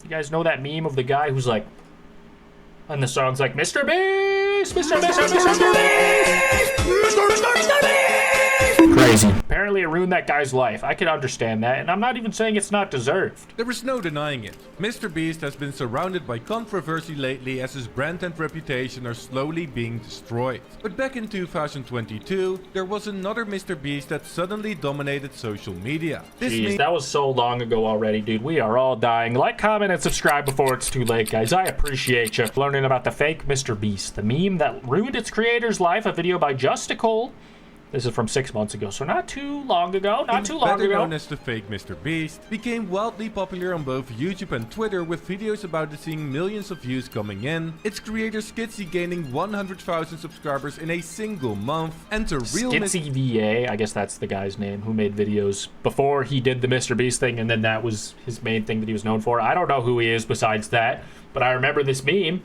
You guys know that meme of the guy who's like, and the song's like, Mr. Beast, Mr. Beast, Mr. Beast. Crazy. Apparently it ruined that guy's life. I can understand that, and I'm not even saying it's not deserved. There is no denying it. MrBeast has been surrounded by controversy lately as his brand and reputation are slowly being destroyed. But back in 2022, there was another MrBeast that suddenly dominated social media. Jeez, that was so long ago already, dude. We are all dying. Like, comment, and subscribe before it's too late, guys. I appreciate you learning about the fake MrBeast, the meme that ruined its creator's life, a video by Just Nicole. This is from 6 months ago, so not too long ago, better known as the fake MrBeast, became wildly popular on both YouTube and Twitter with videos about it seeing millions of views coming in, its creator Skitsy gaining 100,000 subscribers in a single month, and the real Skitsy VA, I guess that's the guy's name, who made videos before he did the MrBeast thing, and then that was his main thing that he was known for. I don't know who he is besides that, but I remember this meme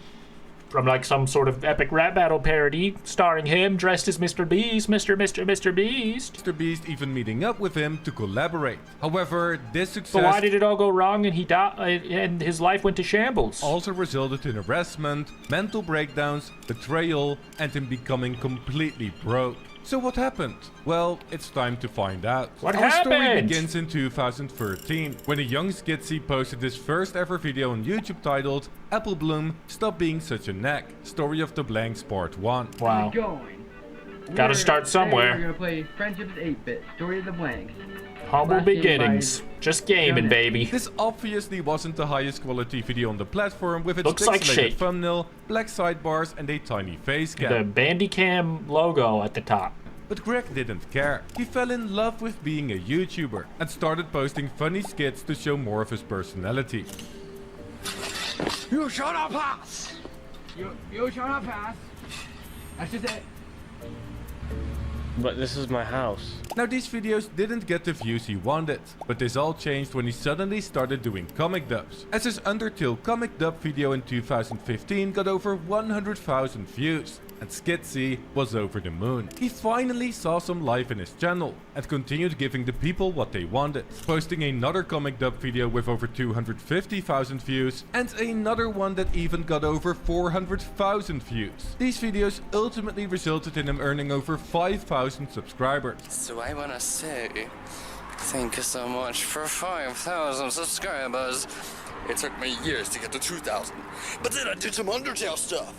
from like some sort of epic rap battle parody starring him dressed as MrBeast, MrBeast. MrBeast even meeting up with him to collaborate. However, this success... But why did it all go wrong and he died and his life went to shambles? Also resulted in harassment, mental breakdowns, betrayal, and him becoming completely broke. So what happened? Well, it's time to find out. Our story begins in 2013, when a young Skitsy posted his first ever video on YouTube titled Apple Bloom, Stop Being Such a Neck, Story of the Blanks Part 1. Wow. Gotta start somewhere. We're gonna play Friendship is 8-Bit, Story of the Blanks. Humble beginnings. Just gaming, baby. This obviously wasn't the highest quality video on the platform with its pixelated thumbnail, black sidebars and a tiny face cam. The Bandicam logo at the top. But Greg didn't care. He fell in love with being a YouTuber and started posting funny skits to show more of his personality. You shall not pass! You shall not pass! That's just it. But this is my house. Now these videos didn't get the views he wanted, but this all changed when he suddenly started doing comic dubs, as his Undertale comic dub video in 2015 got over 100,000 views, and Skitsy was over the moon. He finally saw some life in his channel, and continued giving the people what they wanted, posting another comic dub video with over 250,000 views, and another one that even got over 400,000 views. These videos ultimately resulted in him earning over 5,000 subscribers. So I wanna say, thank you so much for 5,000 subscribers. It took me years to get to 2,000, but then I did some Undertale stuff.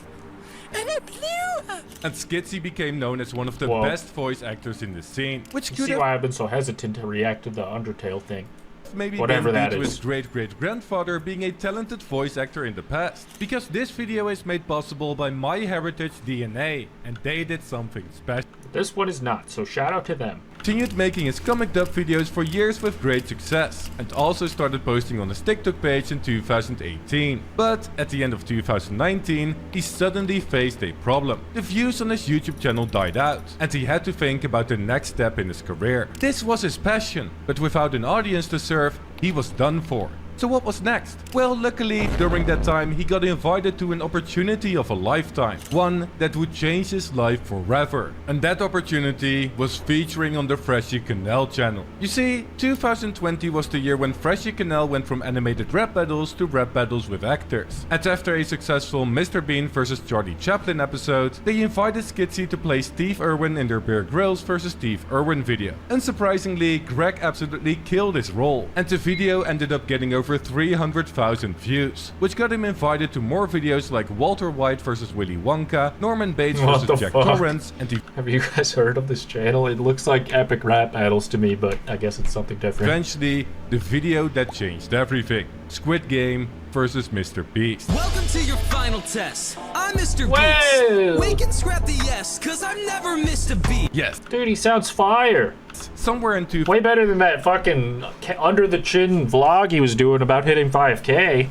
And it blew up. And Skitsy became known as one of the best voice actors in the scene, which could see why I've been so hesitant to react to the Undertale thing. Maybe whatever that due to is. his great-great-grandfather being a talented voice actor in the past. Because this video is made possible by MyHeritage DNA, and they did something special. This one is not, so shout out to them. Continued making his comic dub videos for years with great success, and also started posting on his TikTok page in 2018. But at the end of 2019, he suddenly faced a problem. The views on his YouTube channel died out, and he had to think about the next step in his career. This was his passion, but without an audience to serve, he was done for. So what was next? Well, luckily, during that time, he got invited to an opportunity of a lifetime. One that would change his life forever. And that opportunity was featuring on the Freshie Canal channel. You see, 2020 was the year when Freshie Canal went from animated rap battles to rap battles with actors. And after a successful Mr. Bean vs Charlie Chaplin episode, they invited Skitsy to play Steve Irwin in their Bear Grylls vs Steve Irwin video. Unsurprisingly, Greg absolutely killed his role. And the video ended up getting over 300,000 views, which got him invited to more videos like Walter White vs Willy Wonka, Norman Bates vs Jack Torrance, and have you guys heard of this channel? It looks like epic rap battles to me, but I guess it's something different. Eventually, the video that changed everything. Squid Game versus MrBeast. Welcome to your final test. I'm MrBeast. We can scrap the yes, cause I've never missed a beat. Yes. Dude, he sounds fire. Somewhere in way better than that fucking under the chin vlog he was doing about hitting 5K.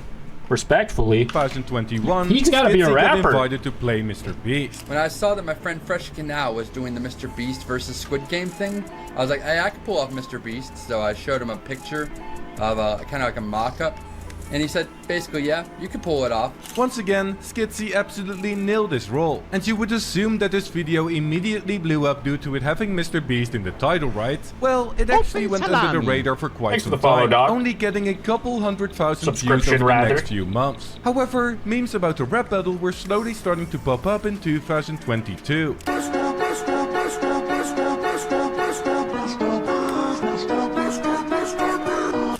Respectfully. 2021, he's gotta be a rapper. Got invited to play MrBeast. When I saw that my friend Fresh Canal was doing the MrBeast versus Squid Game thing, I was like, hey, I could pull off MrBeast. So I showed him a picture of kind of like a mock-up. And he said, basically, yeah, you can pull it off. Once again, Skitsy absolutely nailed this role, and you would assume that this video immediately blew up due to it having MrBeast in the title, right? Well, it actually went under the radar for quite some time, only getting a couple 100,000 views over the next few months. However, memes about the rap battle were slowly starting to pop up in 2022.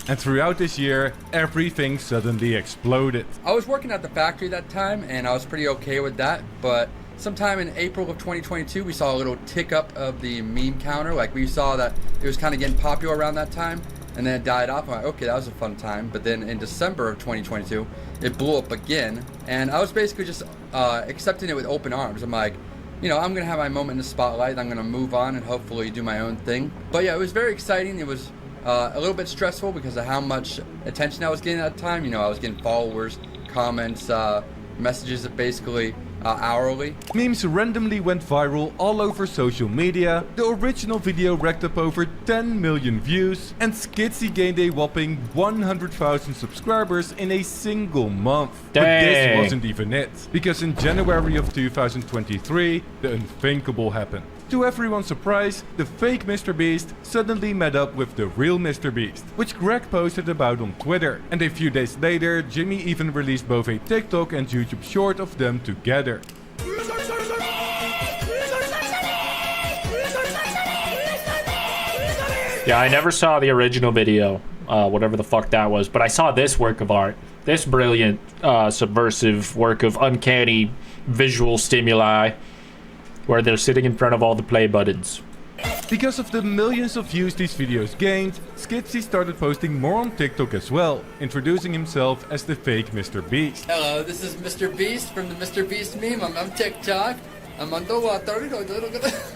And throughout this year, everything suddenly exploded. I was working at the factory that time, and I was pretty okay with that, but sometime in April of 2022, we saw a little tick up of the meme counter. Like, we saw that it was kind of getting popular around that time, and then it died off. I'm like, okay, that was a fun time. But then in December of 2022, it blew up again, and I was basically just accepting it with open arms. I'm like, you know, I'm gonna have my moment in the spotlight, I'm gonna move on and hopefully do my own thing. But yeah, it was very exciting. It was a little bit stressful because of how much attention I was getting at the time. You know, I was getting followers, comments, messages basically hourly. Memes randomly went viral all over social media, the original video racked up over 10 million views, and Skitsy gained a whopping 100,000 subscribers in a single month. Dang. But this wasn't even it, because in January of 2023, the unthinkable happened. To everyone's surprise, the fake MrBeast suddenly met up with the real MrBeast, which Greg posted about on Twitter. And a few days later, Jimmy even released both a TikTok and YouTube short of them together. Yeah, I never saw the original video, whatever the fuck that was, but I saw this work of art. This brilliant, subversive work of uncanny visual stimuli, where they're sitting in front of all the play buttons. Because of the millions of views these videos gained, Skitsy started posting more on TikTok as well, introducing himself as the fake MrBeast. Hello, this is MrBeast from the MrBeast meme. I'm on TikTok. I'm on the water.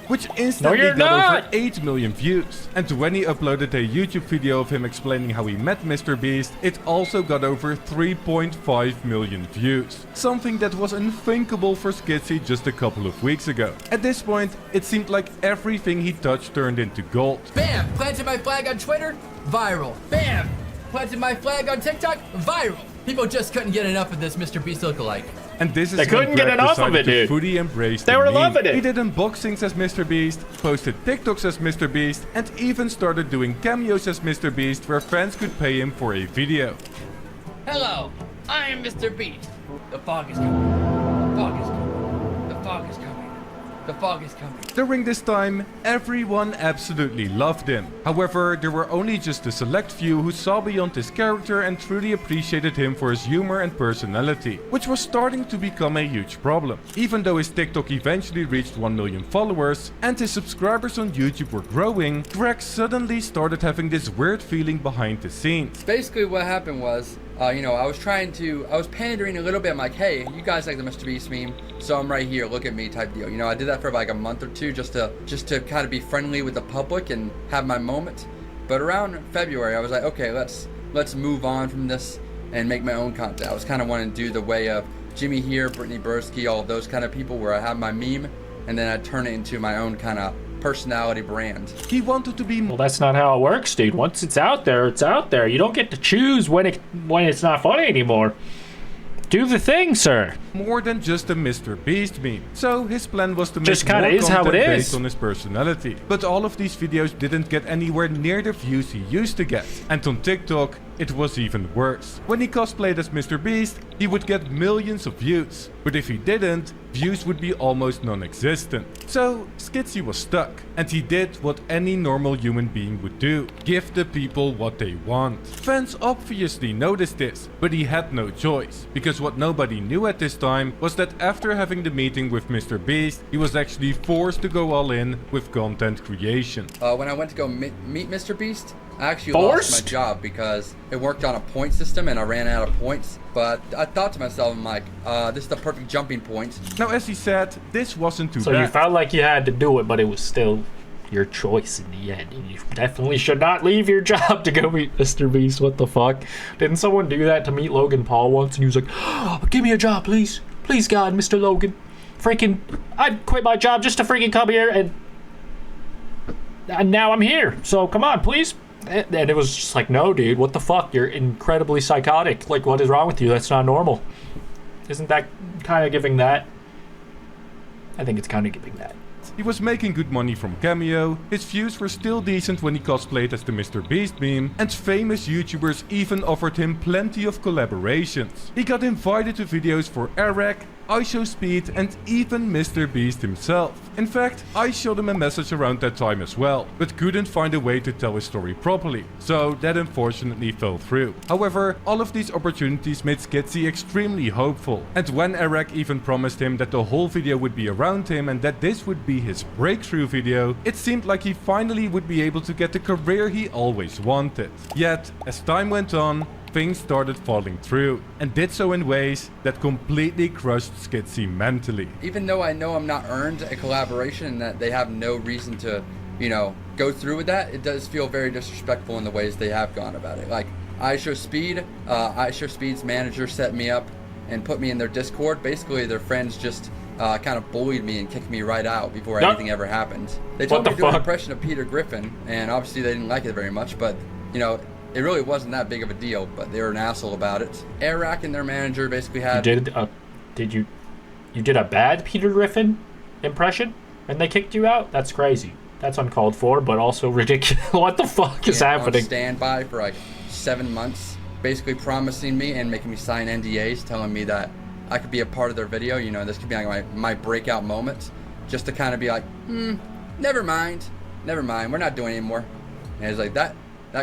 Which instantly got not. over 8 million views. And when he uploaded a YouTube video of him explaining how he met MrBeast, it also got over 3.5 million views. Something that was unthinkable for Skitsy just a couple of weeks ago. At this point, it seemed like everything he touched turned into gold. Bam! Planted my flag on Twitter, viral. Bam! Planted my flag on TikTok, viral. People just couldn't get enough of this MrBeast lookalike. And this is they couldn't get enough of it, dude. Fully embrace they were loving it. He did unboxings as MrBeast, posted TikToks as MrBeast, and even started doing cameos as MrBeast where fans could pay him for a video. Hello, I am MrBeast. The fog is coming. The fog is coming. The fog is coming. The fog is coming. During this time, everyone absolutely loved him. However, there were only just a select few who saw beyond his character and truly appreciated him for his humor and personality, which was starting to become a huge problem. Even though his TikTok eventually reached 1 million followers and his subscribers on YouTube were growing, Greg suddenly started having this weird feeling behind the scenes. Basically what happened was, you know, I was pandering a little bit. I'm like, hey, you guys like the MrBeast meme, so I'm right here, look at me type deal. You know, I did that for like a month or two just to kind of be friendly with the public and have my moment. But around February, I was like, okay, let's move on from this and make my own content. I was kind of wanting to do the way of Jimmy here, Brittany Bursky, all of those kind of people where I have my meme and then I turn it into my own kind of personality brand. He wanted to be well, that's not how it works, dude. Once it's out there, it's out there. You don't get to choose when it's not funny anymore. Do the thing, sir. More than just a MrBeast meme. So his plan was to make just more is content how it is. based on his personality. But all of these videos didn't get anywhere near the views he used to get. And on TikTok, it was even worse. When he cosplayed as MrBeast, he would get millions of views. But if he didn't, views would be almost non-existent. So Skitsy was stuck. And he did what any normal human being would do. Give the people what they want. Fans obviously noticed this, but he had no choice. Because what nobody knew at this time was that after having the meeting with MrBeast, he was actually forced to go all in with content creation. When I went to go meet MrBeast, I actually lost my job because it worked on a point system and I ran out of points. But I thought to myself, I'm like, this is the perfect jumping point. Now, as he said, this wasn't too bad. So you felt like you had to do it, but it was still your choice in the end. You definitely should not leave your job to go meet MrBeast. What the fuck? Didn't someone do that to meet Logan Paul once? And he was like, oh, give me a job, please. Please, God, Mr. Logan. Freaking, I'd quit my job just to freaking come here and now I'm here. So come on, please. And it was just like, no, dude, what the fuck? You're incredibly psychotic. Like, what is wrong with you? That's not normal. Isn't that kind of giving that? I think it's kind of giving that. He was making good money from Cameo, his views were still decent when he cosplayed as the MrBeast meme, and famous YouTubers even offered him plenty of collaborations. He got invited to videos for Eric, IShowSpeed, and even MrBeast himself. In fact, I shot him a message around that time as well, but couldn't find a way to tell his story properly, so that unfortunately fell through. However, all of these opportunities made Skitsy extremely hopeful, and when Eric even promised him that the whole video would be around him and that this would be his breakthrough video, it seemed like he finally would be able to get the career he always wanted. Yet, as time went on, things started falling through, and did so in ways that completely crushed Skitsy mentally. Even though I know I'm not earned a collaboration and that they have no reason to, you know, go through with that, it does feel very disrespectful in the ways they have gone about it. Like, IShowSpeed's manager set me up and put me in their Discord. Basically, their friends just kind of bullied me and kicked me right out before anything ever happened. They told me to do an impression of Peter Griffin, and obviously they didn't like it very much, but, you know, it really wasn't that big of a deal, but they were an asshole about it. Arak and their manager basically had... You did a bad Peter Griffin impression and they kicked you out? That's crazy. That's uncalled for, but also ridiculous. What the fuck is happening? On standby for like 7 months, basically promising me and making me sign NDAs, telling me that I could be a part of their video. You know, this could be like my breakout moment, just to kind of be like, never mind, we're not doing it anymore. And it's like that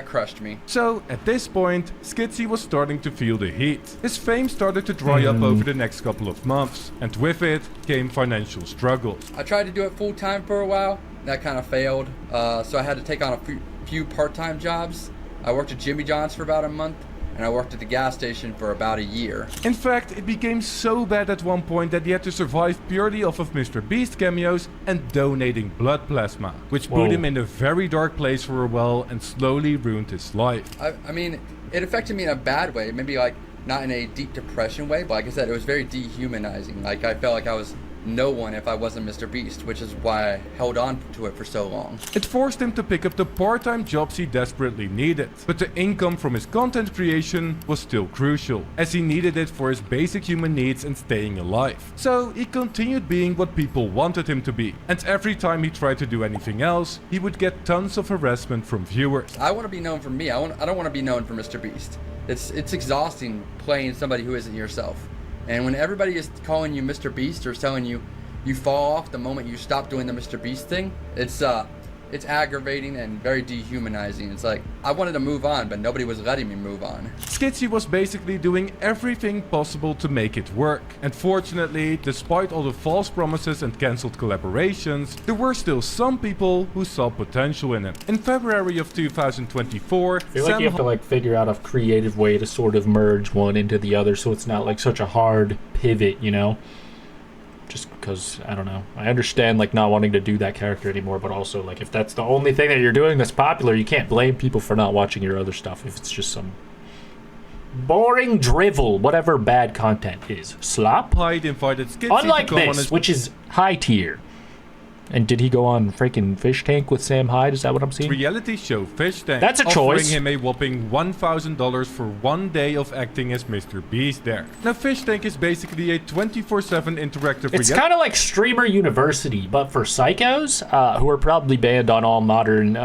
crushed me. So, at this point, Skitsy was starting to feel the heat. His fame started to dry up over the next couple of months, and with it came financial struggles. I tried to do it full time for a while, that kind of failed, so I had to take on a few part-time jobs. I worked at Jimmy John's for about a month, and I worked at the gas station for about a year. In fact, it became so bad at one point that he had to survive purely off of MrBeast cameos and donating blood plasma, which put him in a very dark place for a while and slowly ruined his life. I mean, it affected me in a bad way, maybe like not in a deep depression way, but like I said, it was very dehumanizing. Like, I felt like I was no one if I wasn't MrBeast, which is why I held on to it for so long. It forced him to pick up the part-time jobs he desperately needed, but the income from his content creation was still crucial, as he needed it for his basic human needs and staying alive. So he continued being what people wanted him to be, and every time he tried to do anything else, he would get tons of harassment from viewers. I want to be known for me. I don't want to be known for MrBeast. It's exhausting playing somebody who isn't yourself. And when everybody is calling you MrBeast or telling you fall off the moment you stop doing the MrBeast thing, it's aggravating and very dehumanizing. It's like, I wanted to move on, but nobody was letting me move on. Skitsy was basically doing everything possible to make it work. And fortunately, despite all the false promises and cancelled collaborations, there were still some people who saw potential in him. In February of 2024, I feel like you have to like figure out a creative way to sort of merge one into the other so it's not like such a hard pivot, you know? Just because, I don't know, I understand like not wanting to do that character anymore, but also like if that's the only thing that you're doing that's popular, you can't blame people for not watching your other stuff if it's just some boring drivel, whatever bad content is. Slop? Hyde invited Skitsy unlike to come this, on his which is high tier. And did he go on freaking Fish Tank with Sam Hyde? Is that what I'm seeing? reality show Fish Tank. That's a choice. Offering him a whopping $1,000 for 1 day of acting as MrBeast there. Now Fish Tank is basically a 24/7 interactive It's kind of like Streamer University, but for psychos who are probably banned on all modern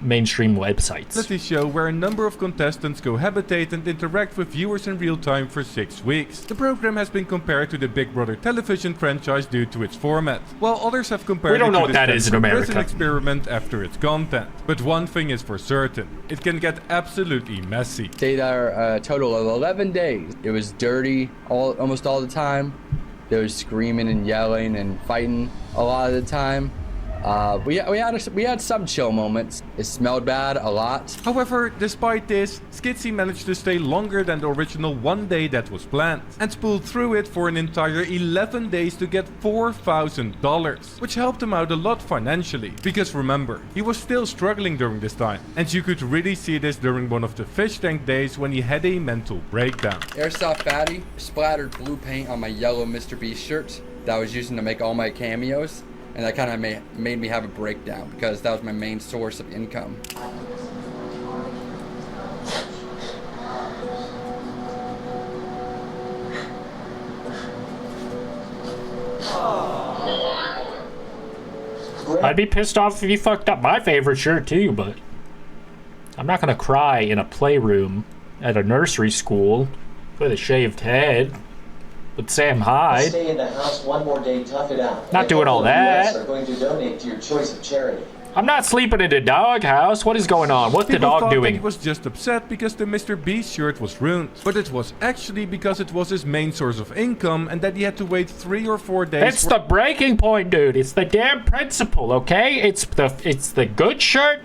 mainstream websites. reality show where a number of contestants cohabitate and interact with viewers in real time for 6 weeks. The program has been compared to the Big Brother television franchise due to its format, while others have compared We don't it know to what the that is in Stanford America. prison experiment after its content. But one thing is for certain, it can get absolutely messy. Stayed there a total of 11 days. It was dirty almost all the time. There was screaming and yelling and fighting a lot of the time. We had some chill moments. It smelled bad a lot. However, despite this, Skitsy managed to stay longer than the original 1 day that was planned, and pulled through it for an entire 11 days to get $4,000, which helped him out a lot financially, because remember, he was still struggling during this time, and you could really see this during one of the Fish Tank days when he had a mental breakdown. Airsoft Fatty splattered blue paint on my yellow MrBeast shirt that I was using to make all my cameos. And that kind of made me have a breakdown because that was my main source of income. I'd be pissed off if he fucked up my favorite shirt too, but I'm not gonna cry in a playroom at a nursery school with a shaved head with Sam Hyde. Stay in the house one more day, tough it out. Not doing all that. Are going to donate to your choice of charity. I'm not sleeping in a doghouse. What is going on? What's the People dog thought doing? that he was just upset because the MrBeast shirt was ruined. But it was actually because it was his main source of income and that he had to wait 3 or 4 days. It's the breaking point, dude. It's the damn principle, okay? It's the good shirt.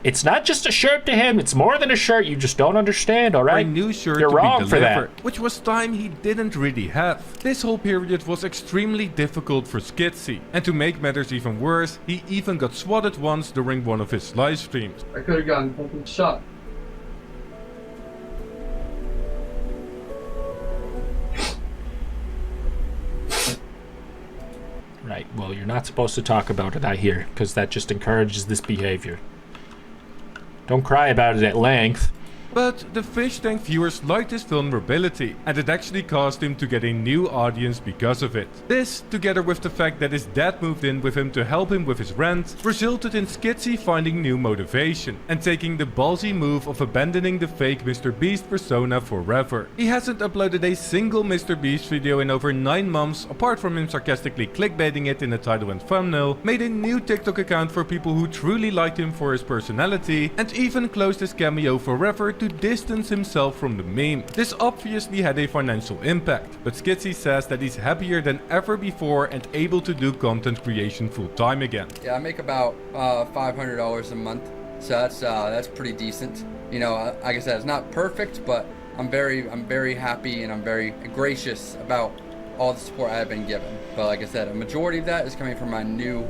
It's not just a shirt to him. It's more than a shirt. You just don't understand, all right? A new shirt You're to wrong be for delivered, that. which was time he didn't really have. This whole period was extremely difficult for Skitsy. And to make matters even worse, he even got swatted once during one of his live streams. I could have gotten fucking shot. Right, well, you're not supposed to talk about it, I hear, because that just encourages this behavior. Don't cry about it at length. But the fish tank viewers liked his vulnerability, and it actually caused him to get a new audience because of it. This, together with the fact that his dad moved in with him to help him with his rent, resulted in Skitsy finding new motivation, and taking the ballsy move of abandoning the fake MrBeast persona forever. He hasn't uploaded a single MrBeast video in over 9 months, apart from him sarcastically clickbaiting it in the title and thumbnail, made a new TikTok account for people who truly liked him for his personality, and even closed his cameo forever to distance himself from the meme. This obviously had a financial impact, but Skitsy says that he's happier than ever before and able to do content creation full time again. Yeah, I make about $500 a month, so that's pretty decent. You know, like I said, it's not perfect, but I'm very happy and I'm very gracious about all the support I have been given. But like I said, a majority of that is coming from my new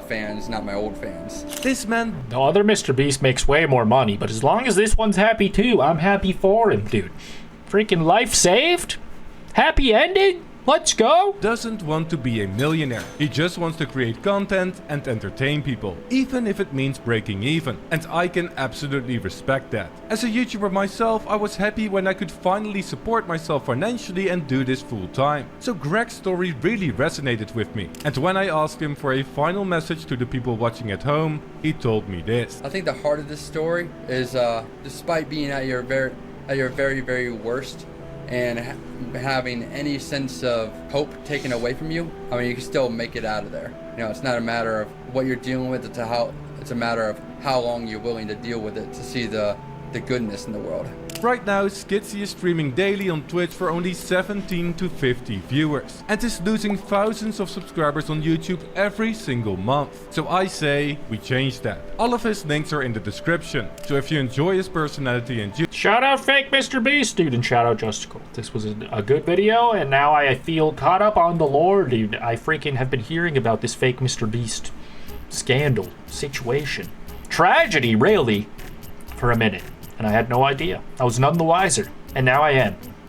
fans, not my old fans. This man, The other MrBeast makes way more money, but as long as this one's happy too, I'm happy for him, dude. Freaking life saved? Happy ending? Let's go! doesn't want to be a millionaire. He just wants to create content and entertain people, even if it means breaking even. And I can absolutely respect that. As a YouTuber myself, I was happy when I could finally support myself financially and do this full time. So Greg's story really resonated with me. And when I asked him for a final message to the people watching at home, he told me this. I think the heart of this story is, despite being at your very worst, and having any sense of hope taken away from you, I mean, you can still make it out of there. You know, it's not a matter of what you're dealing with, it's a matter of how long you're willing to deal with it to see the goodness in the world. Right now, Skitsy is streaming daily on Twitch for only 17 to 50 viewers, and is losing thousands of subscribers on YouTube every single month. So I say, we change that. All of his links are in the description, so if you enjoy his personality and Shout out fake MrBeast, dude, and shout out Justical. This was a good video, and now I feel caught up on the lore, dude. I freaking have been hearing about this fake MrBeast scandal, situation, tragedy, really, for a minute. And I had no idea. I was none the wiser. And now I am.